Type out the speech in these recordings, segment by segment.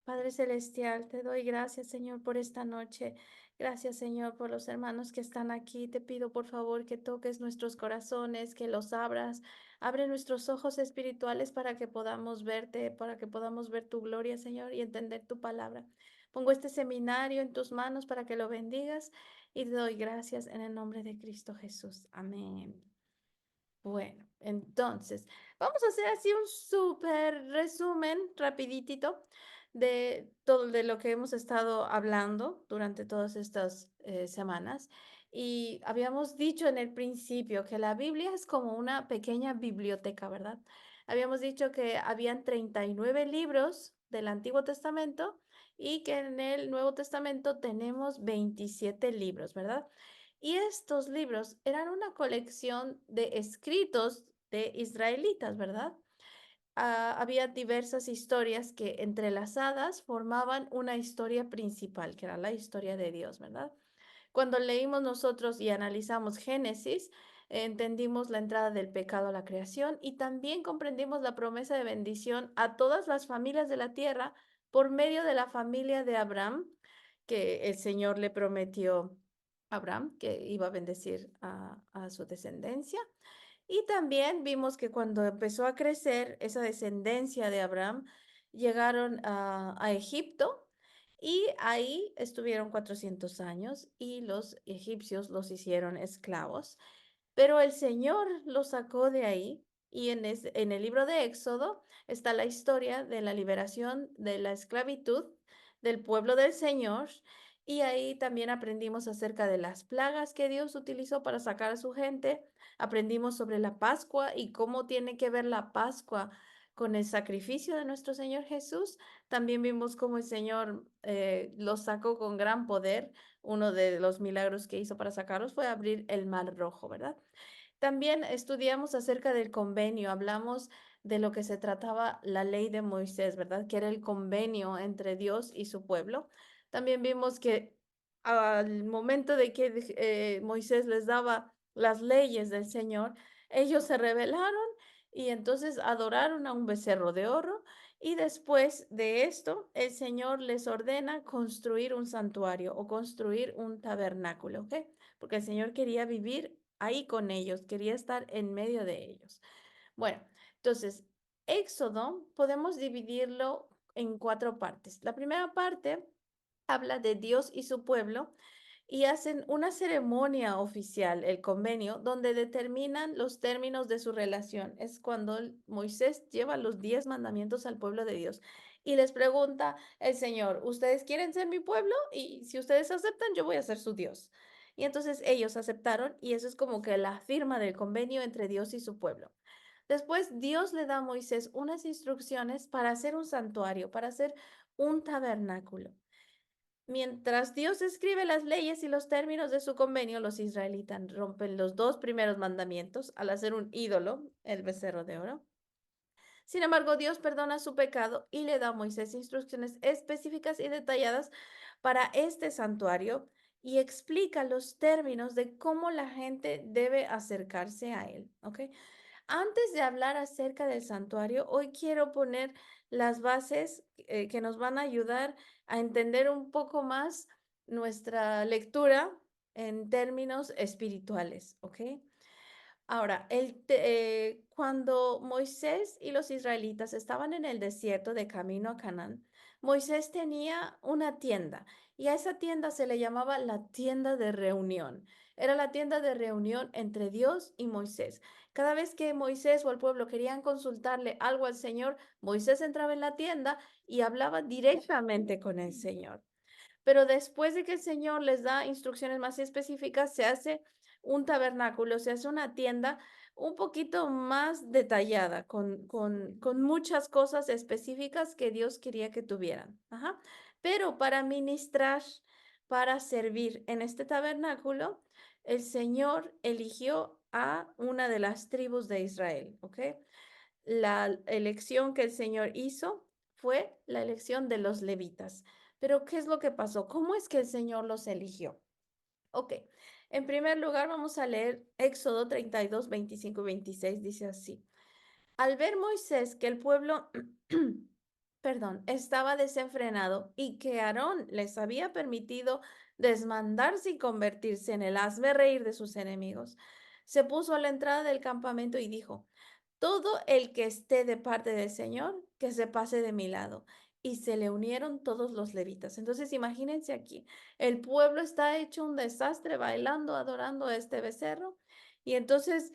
Padre Celestial, te doy gracias, Señor, por esta noche. Gracias, Señor, por los hermanos que están aquí. Te pido, por favor, que toques nuestros corazones, que los abras. Abre nuestros ojos espirituales para que podamos verte, para que podamos ver tu gloria, Señor, y entender tu palabra. Pongo este seminario en tus manos para que lo bendigas y te doy gracias en el nombre de Cristo Jesús. Amén. Bueno, entonces, vamos a hacer así un súper resumen rapiditito de todo de lo que hemos estado hablando durante todas estas semanas. Y habíamos dicho en el principio que la Biblia es como una pequeña biblioteca, ¿verdad? Habíamos dicho que habían 39 libros del Antiguo Testamento y que en el Nuevo Testamento tenemos 27 libros, ¿verdad? Y estos libros eran una colección de escritos de israelitas, ¿verdad? Había diversas historias que entrelazadas formaban una historia principal, que era la historia de Dios, ¿verdad? Cuando leímos nosotros y analizamos Génesis, entendimos la entrada del pecado a la creación y también comprendimos la promesa de bendición a todas las familias de la tierra por medio de la familia de Abraham, que el Señor le prometió a Abraham que iba a bendecir a su descendencia. Y también vimos que cuando empezó a crecer esa descendencia de Abraham, llegaron a Egipto y ahí estuvieron 400 años y los egipcios los hicieron esclavos. Pero el Señor los sacó de ahí y en el libro de Éxodo está la historia de la liberación de la esclavitud del pueblo del Señor. Y ahí también aprendimos acerca de las plagas que Dios utilizó para sacar a su gente. Aprendimos sobre la Pascua y cómo tiene que ver la Pascua con el sacrificio de nuestro Señor Jesús. También vimos cómo el Señor los sacó con gran poder. Uno de los milagros que hizo para sacarlos fue abrir el mar rojo, ¿verdad? También estudiamos acerca del convenio, hablamos de lo que se trataba la ley de Moisés, ¿verdad? Que era el convenio entre Dios y su pueblo. También vimos que al momento de que Moisés les daba las leyes del Señor, ellos se rebelaron y entonces adoraron a un becerro de oro. Y después de esto, el Señor les ordena construir un santuario o construir un tabernáculo, ¿ok? Porque el Señor quería vivir ahí con ellos, quería estar en medio de ellos. Bueno, entonces, Éxodo podemos dividirlo en cuatro partes. La primera parte habla de Dios y su pueblo y hacen una ceremonia oficial, el convenio, donde determinan los términos de su relación. Es cuando Moisés lleva los 10 mandamientos al pueblo de Dios y les pregunta el Señor, ¿ustedes quieren ser mi pueblo? Y si ustedes aceptan, yo voy a ser su Dios. Y entonces ellos aceptaron y eso es como que la firma del convenio entre Dios y su pueblo. Después Dios le da a Moisés unas instrucciones para hacer un santuario, para hacer un tabernáculo. Mientras Dios escribe las leyes y los términos de su convenio, los israelitas rompen los dos primeros mandamientos al hacer un ídolo, el becerro de oro. Sin embargo, Dios perdona su pecado y le da a Moisés instrucciones específicas y detalladas para este santuario y explica los términos de cómo la gente debe acercarse a él, ¿ok? Antes de hablar acerca del santuario, hoy quiero poner las bases que nos van a ayudar a entender un poco más nuestra lectura en términos espirituales, ¿ok? Ahora, cuando Moisés y los israelitas estaban en el desierto de camino a Canaán, Moisés tenía una tienda y a esa tienda se le llamaba la tienda de reunión. Era la tienda de reunión entre Dios y Moisés. Cada vez que Moisés o el pueblo querían consultarle algo al Señor, Moisés entraba en la tienda y hablaba directamente con el Señor. Pero después de que el Señor les da instrucciones más específicas, se hace un tabernáculo, se hace una tienda un poquito más detallada, con muchas cosas específicas que Dios quería que tuvieran. Ajá. Pero para ministrar, para servir en este tabernáculo, el Señor eligió a una de las tribus de Israel, ¿ok? La elección que el Señor hizo fue la elección de los levitas. Pero, ¿qué es lo que pasó? ¿Cómo es que el Señor los eligió? Ok, en primer lugar vamos a leer Éxodo 32, 25 y 26. Dice así. Al ver Moisés que el pueblo estaba desenfrenado y que Aarón les había permitido desmandarse y convertirse en el reír de sus enemigos. Se puso a la entrada del campamento y dijo: todo el que esté de parte del Señor, que se pase de mi lado. Y se le unieron todos los levitas. Entonces, imagínense aquí, el pueblo está hecho un desastre, bailando, adorando a este becerro. Y entonces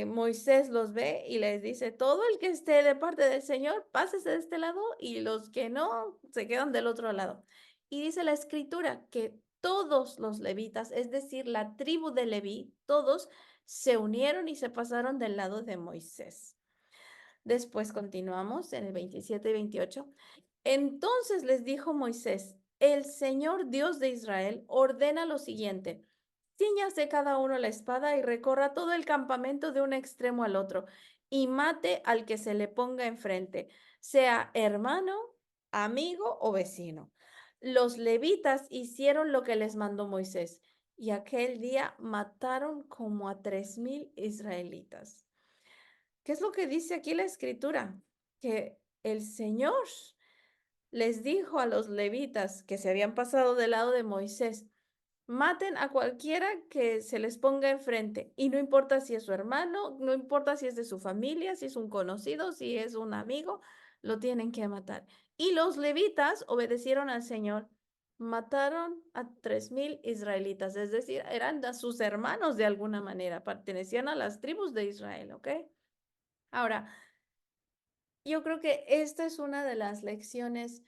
Moisés los ve y les dice: todo el que esté de parte del Señor, pásese de este lado, y los que no, se quedan del otro lado. Y dice la escritura que todos los levitas, es decir, la tribu de Leví, todos se unieron y se pasaron del lado de Moisés. Después continuamos en el 27 y 28. Entonces les dijo Moisés: el Señor Dios de Israel ordena lo siguiente: cíñase cada uno la espada y recorra todo el campamento de un extremo al otro y mate al que se le ponga enfrente, sea hermano, amigo o vecino. Los levitas hicieron lo que les mandó Moisés, y aquel día mataron como a 3,000 israelitas. ¿Qué es lo que dice aquí la escritura? Que el Señor les dijo a los levitas que se habían pasado del lado de Moisés: maten a cualquiera que se les ponga enfrente, y no importa si es su hermano, no importa si es de su familia, si es un conocido, si es un amigo, lo tienen que matar. Y los levitas obedecieron al Señor, mataron a 3,000 israelitas, es decir, eran sus hermanos de alguna manera, pertenecían a las tribus de Israel, ¿ok? Ahora, yo creo que esta es una de las lecciones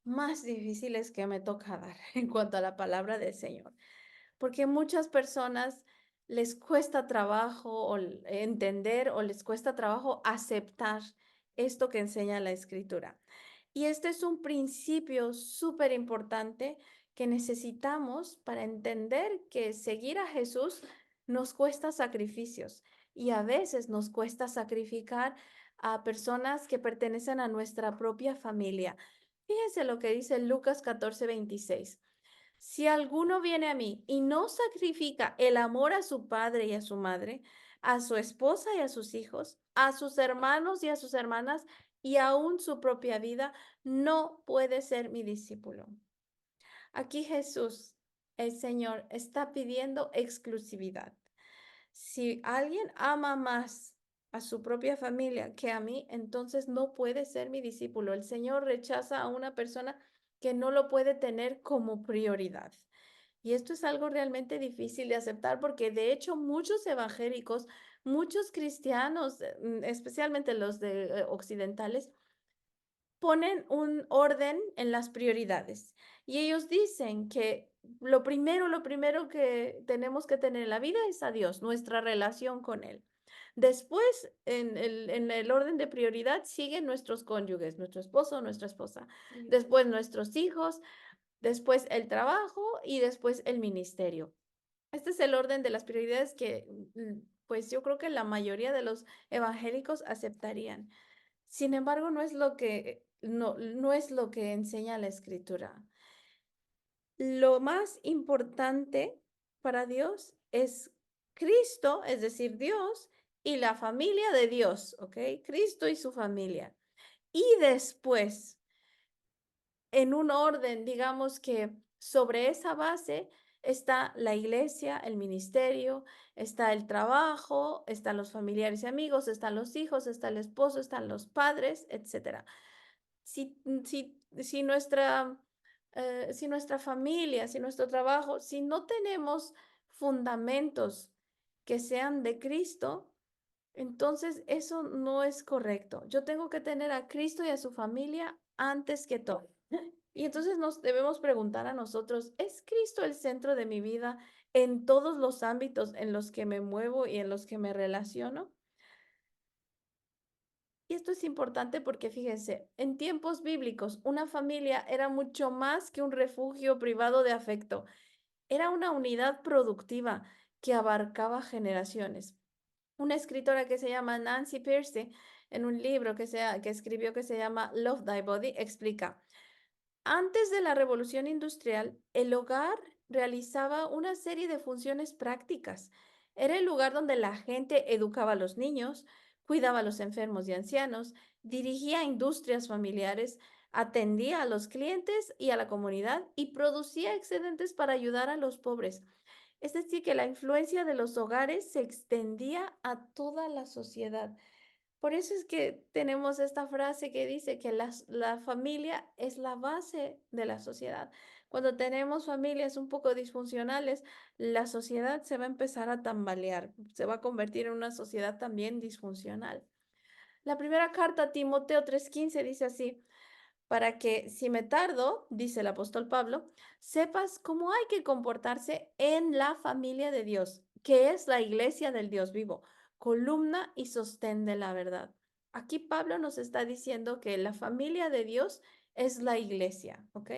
más difíciles que me toca dar en cuanto a la palabra del Señor, porque muchas personas les cuesta trabajo entender, o les cuesta trabajo aceptar esto que enseña la escritura. Y este es un principio súper importante que necesitamos para entender que seguir a Jesús nos cuesta sacrificios, y a veces nos cuesta sacrificar a personas que pertenecen a nuestra propia familia. Fíjense lo que dice Lucas 14:26. Si alguno viene a mí y no sacrifica el amor a su padre y a su madre, a su esposa y a sus hijos, a sus hermanos y a sus hermanas, y aún su propia vida, no puede ser mi discípulo. Aquí Jesús, el Señor, está pidiendo exclusividad. Si alguien ama más a su propia familia que a mí, entonces no puede ser mi discípulo. El Señor rechaza a una persona que no lo puede tener como prioridad. Y esto es algo realmente difícil de aceptar, porque de hecho muchos evangélicos, muchos cristianos, especialmente los de occidentales, ponen un orden en las prioridades. Y ellos dicen que lo primero que tenemos que tener en la vida es a Dios, nuestra relación con Él. Después, en el orden de prioridad, siguen nuestros cónyuges, nuestro esposo, nuestra esposa. Después nuestros hijos, después el trabajo y después el ministerio. Este es el orden de las prioridades que, pues yo creo que la mayoría de los evangélicos aceptarían. Sin embargo, no es lo que enseña la escritura. Lo más importante para Dios es Cristo, es decir, Dios y la familia de Dios, ¿ok? Cristo y su familia. Y después, en un orden, digamos que sobre esa base está la iglesia, el ministerio, está el trabajo, están los familiares y amigos, están los hijos, está el esposo, están los padres, etcétera. Si nuestra familia, si nuestro trabajo, si no tenemos fundamentos que sean de Cristo, entonces eso no es correcto. Yo tengo que tener a Cristo y a su familia antes que todo. Y entonces nos debemos preguntar a nosotros: ¿es Cristo el centro de mi vida en todos los ámbitos en los que me muevo y en los que me relaciono? Y esto es importante porque fíjense, en tiempos bíblicos, una familia era mucho más que un refugio privado de afecto. Era una unidad productiva que abarcaba generaciones. Una escritora que se llama Nancy Pearcey, en un libro que escribió que se llama Love Thy Body, explica: antes de la revolución industrial, el hogar realizaba una serie de funciones prácticas. Era el lugar donde la gente educaba a los niños, cuidaba a los enfermos y ancianos, dirigía industrias familiares, atendía a los clientes y a la comunidad y producía excedentes para ayudar a los pobres. Es decir, que la influencia de los hogares se extendía a toda la sociedad. Por eso es que tenemos esta frase que dice que la familia es la base de la sociedad. Cuando tenemos familias un poco disfuncionales, la sociedad se va a empezar a tambalear, se va a convertir en una sociedad también disfuncional. La primera carta a Timoteo 3:15 dice así: para que, si me tardo, dice el apóstol Pablo, sepas cómo hay que comportarse en la familia de Dios, que es la iglesia del Dios vivo, columna y sostén de la verdad. Aquí Pablo nos está diciendo que la familia de Dios es la iglesia, ¿ok?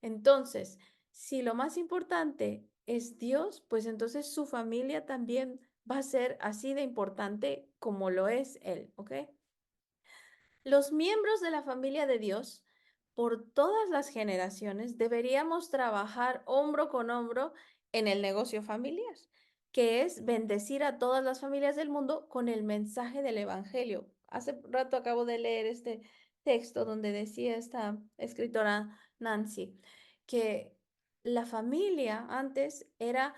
Entonces, si lo más importante es Dios, pues entonces su familia también va a ser así de importante como lo es Él, ¿ok? Los miembros de la familia de Dios, por todas las generaciones, deberíamos trabajar hombro con hombro en el negocio familiar, que es bendecir a todas las familias del mundo con el mensaje del Evangelio. Hace rato acabo de leer este texto donde decía esta escritora Nancy que la familia antes era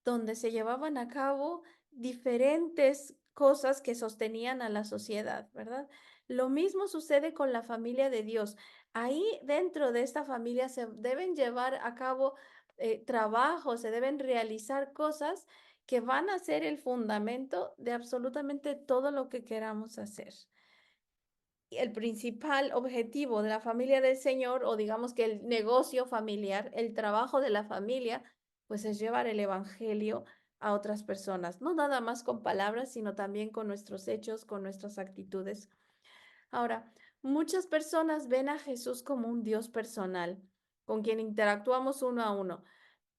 donde se llevaban a cabo diferentes cosas que sostenían a la sociedad, ¿verdad? Lo mismo sucede con la familia de Dios. Ahí dentro de esta familia se deben llevar a cabo trabajos, se deben realizar cosas que van a ser el fundamento de absolutamente todo lo que queramos hacer. Y el principal objetivo de la familia del Señor, o digamos que el negocio familiar, el trabajo de la familia, pues es llevar el evangelio a otras personas, no nada más con palabras, sino también con nuestros hechos, con nuestras actitudes. Ahora, muchas personas ven a Jesús como un Dios personal, con quien interactuamos uno a uno.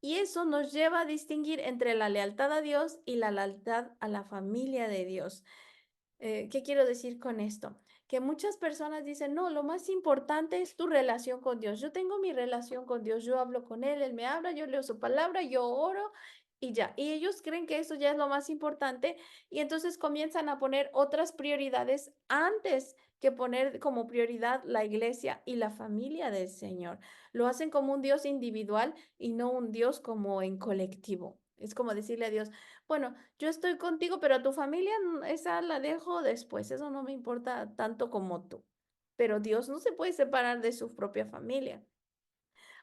Y eso nos lleva a distinguir entre la lealtad a Dios y la lealtad a la familia de Dios. ¿Qué quiero decir con esto? Que muchas personas dicen, no, lo más importante es tu relación con Dios. Yo tengo mi relación con Dios, yo hablo con Él me habla, yo leo su palabra, yo oro y ya. Y ellos creen que eso ya es lo más importante y entonces comienzan a poner otras prioridades antes que poner como prioridad la iglesia y la familia del Señor. Lo hacen como un Dios individual y no un Dios como en colectivo. Es como decirle a Dios, bueno, yo estoy contigo, pero a tu familia, esa la dejo después, eso no me importa tanto como tú. Pero Dios no se puede separar de su propia familia.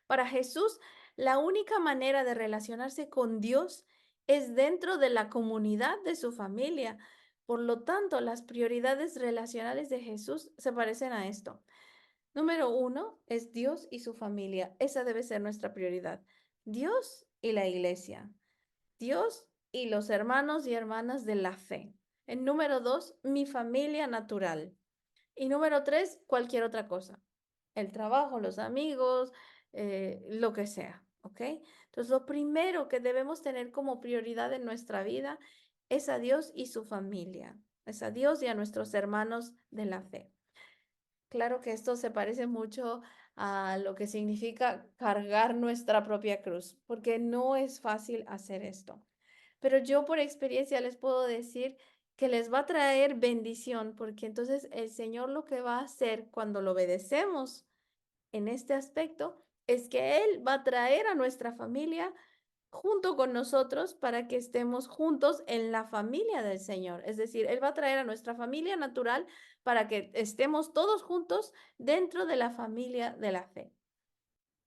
Para Jesús, la única manera de relacionarse con Dios es dentro de la comunidad de su familia. Por lo tanto, las prioridades relacionales de Jesús se parecen a esto. Número uno es Dios y su familia. Esa debe ser nuestra prioridad. Dios y la iglesia. Dios y los hermanos y hermanas de la fe. En número dos, mi familia natural. Y número tres, cualquier otra cosa. El trabajo, los amigos, lo que sea. ¿Ok? Entonces, lo primero que debemos tener como prioridad en nuestra vida es a Dios y su familia. Es a Dios y a nuestros hermanos de la fe. Claro que esto se parece mucho a lo que significa cargar nuestra propia cruz, porque no es fácil hacer esto. Pero yo por experiencia les puedo decir que les va a traer bendición, porque entonces el Señor lo que va a hacer cuando lo obedecemos en este aspecto es que Él va a traer a nuestra familia junto con nosotros para que estemos juntos en la familia del Señor. Es decir, Él va a traer a nuestra familia natural para que estemos todos juntos dentro de la familia de la fe.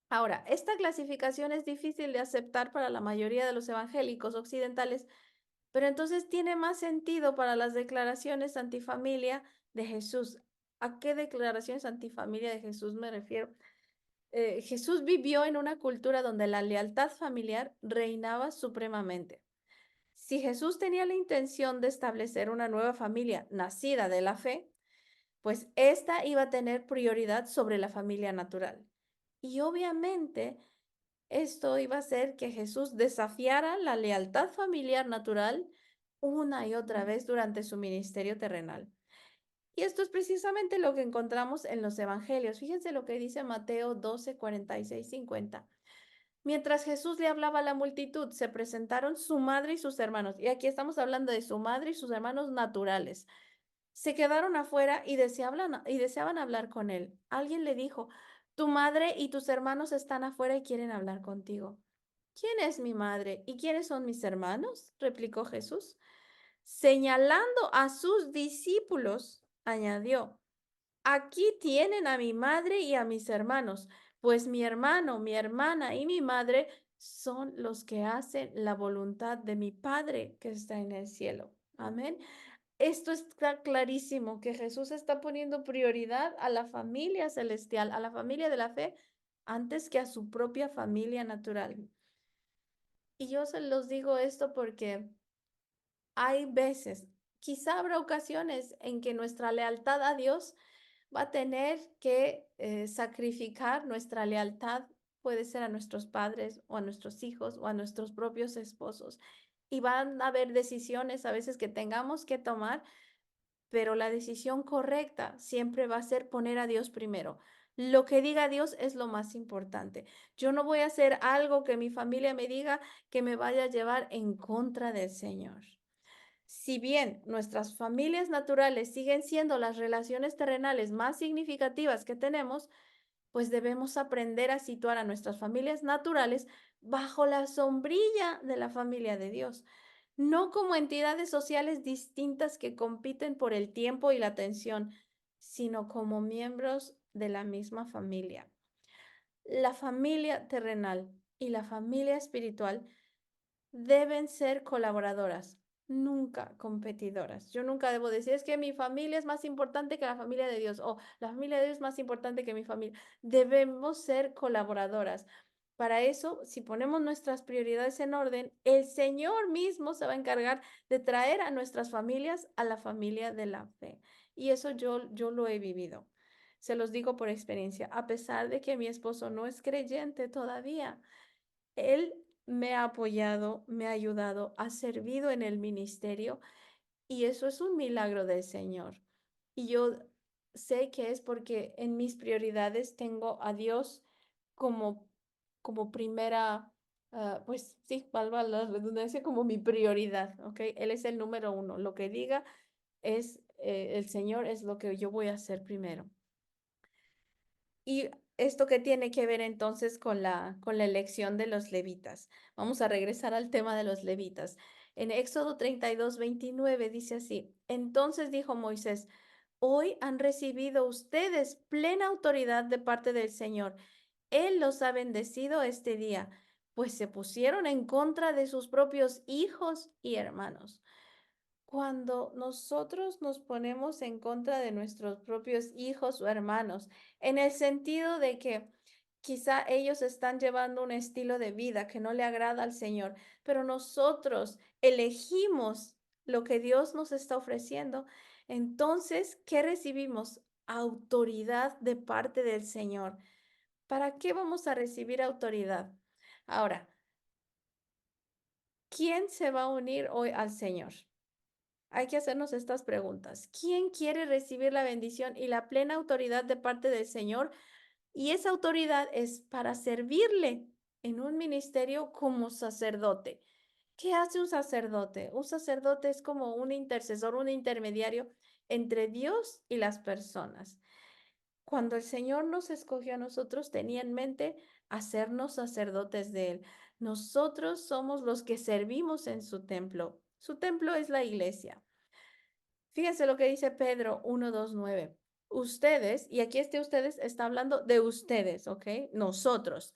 Ahora, esta clasificación es difícil de aceptar para la mayoría de los evangélicos occidentales, pero entonces tiene más sentido para las declaraciones antifamilia de Jesús. ¿A qué declaraciones antifamilia de Jesús me refiero? Jesús vivió en una cultura donde la lealtad familiar reinaba supremamente. Si Jesús tenía la intención de establecer una nueva familia nacida de la fe, pues esta iba a tener prioridad sobre la familia natural. Y obviamente esto iba a hacer que Jesús desafiara la lealtad familiar natural una y otra vez durante su ministerio terrenal. Y esto es precisamente lo que encontramos en los evangelios. Fíjense lo que dice Mateo 12, 46, 50. Mientras Jesús le hablaba a la multitud, se presentaron su madre y sus hermanos. Y aquí estamos hablando de su madre y sus hermanos naturales. Se quedaron afuera y deseaban hablar con él. Alguien le dijo, tu madre y tus hermanos están afuera y quieren hablar contigo. ¿Quién es mi madre y quiénes son mis hermanos? Replicó Jesús. Señalando a sus discípulos, añadió, aquí tienen a mi madre y a mis hermanos, pues mi hermano, mi hermana y mi madre son los que hacen la voluntad de mi Padre que está en el cielo. Amén. Esto está clarísimo, que Jesús está poniendo prioridad a la familia celestial, a la familia de la fe, antes que a su propia familia natural. Y yo se los digo esto porque hay veces, quizá habrá ocasiones en que nuestra lealtad a Dios va a tener que sacrificar nuestra lealtad, puede ser a nuestros padres o a nuestros hijos o a nuestros propios esposos. Y van a haber decisiones a veces que tengamos que tomar, pero la decisión correcta siempre va a ser poner a Dios primero. Lo que diga Dios es lo más importante. Yo no voy a hacer algo que mi familia me diga que me vaya a llevar en contra del Señor. Si bien nuestras familias naturales siguen siendo las relaciones terrenales más significativas que tenemos, pues debemos aprender a situar a nuestras familias naturales bajo la sombrilla de la familia de Dios, no como entidades sociales distintas que compiten por el tiempo y la atención, sino como miembros de la misma familia. La familia terrenal y la familia espiritual deben ser colaboradoras, nunca competidoras. Yo nunca debo decir, es que mi familia es más importante que la familia de Dios o la familia de Dios es más importante que mi familia. Debemos ser colaboradoras. Para eso, si ponemos nuestras prioridades en orden, el Señor mismo se va a encargar de traer a nuestras familias a la familia de la fe. Y eso yo lo he vivido. Se los digo por experiencia, a pesar de que mi esposo no es creyente todavía. Él me ha apoyado, me ha ayudado, ha servido en el ministerio y eso es un milagro del Señor. Y yo sé que es porque en mis prioridades tengo a Dios como, como primera, pues sí, valga la redundancia, como mi prioridad, ¿ok? Él es el número uno. Lo que diga es, el Señor es lo que yo voy a hacer primero. ¿Y esto qué tiene que ver entonces con la elección de los levitas? Vamos a regresar al tema de los levitas. En Éxodo 32:29 dice así, entonces dijo Moisés, hoy han recibido ustedes plena autoridad de parte del Señor. Él los ha bendecido este día, pues se pusieron en contra de sus propios hijos y hermanos. Cuando nosotros nos ponemos en contra de nuestros propios hijos o hermanos, en el sentido de que quizá ellos están llevando un estilo de vida que no le agrada al Señor, pero nosotros elegimos lo que Dios nos está ofreciendo, entonces, ¿qué recibimos? Autoridad de parte del Señor. ¿Para qué vamos a recibir autoridad? Ahora, ¿quién se va a unir hoy al Señor? Hay que hacernos estas preguntas. ¿Quién quiere recibir la bendición y la plena autoridad de parte del Señor? Y esa autoridad es para servirle en un ministerio como sacerdote. ¿Qué hace un sacerdote? Un sacerdote es como un intercesor, un intermediario entre Dios y las personas. Cuando el Señor nos escogió a nosotros, tenía en mente hacernos sacerdotes de Él. Nosotros somos los que servimos en su templo. Su templo es la iglesia. Fíjense lo que dice Pedro 1:2, 9. Ustedes, y aquí ustedes está hablando de ustedes, ¿ok? Nosotros.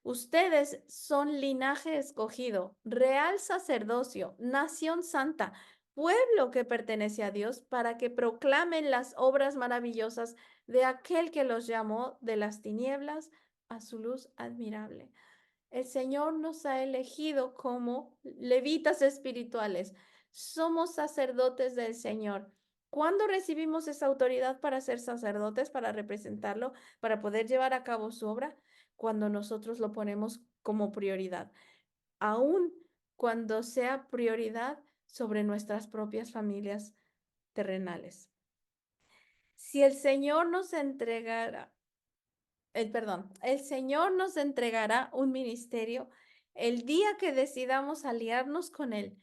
Ustedes son linaje escogido, real sacerdocio, nación santa, pueblo que pertenece a Dios para que proclamen las obras maravillosas de aquel que los llamó de las tinieblas a su luz admirable. El Señor nos ha elegido como levitas espirituales. Somos sacerdotes del Señor. ¿Cuándo recibimos esa autoridad para ser sacerdotes, para representarlo, para poder llevar a cabo su obra? Cuando nosotros lo ponemos como prioridad, aun cuando sea prioridad sobre nuestras propias familias terrenales. Si el Señor nos entregara el Señor nos entregará un ministerio el día que decidamos aliarnos con Él,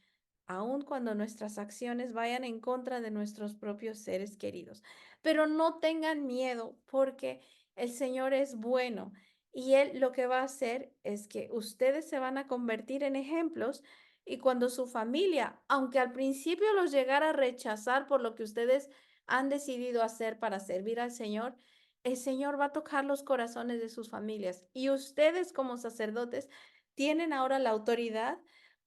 aun cuando nuestras acciones vayan en contra de nuestros propios seres queridos. Pero no tengan miedo porque el Señor es bueno y Él lo que va a hacer es que ustedes se van a convertir en ejemplos y cuando su familia, aunque al principio los llegara a rechazar por lo que ustedes han decidido hacer para servir al Señor, el Señor va a tocar los corazones de sus familias y ustedes como sacerdotes tienen ahora la autoridad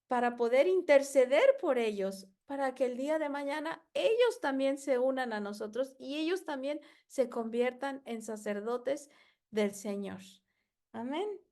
para poder interceder por ellos, para que el día de mañana ellos también se unan a nosotros y ellos también se conviertan en sacerdotes del Señor. Amén.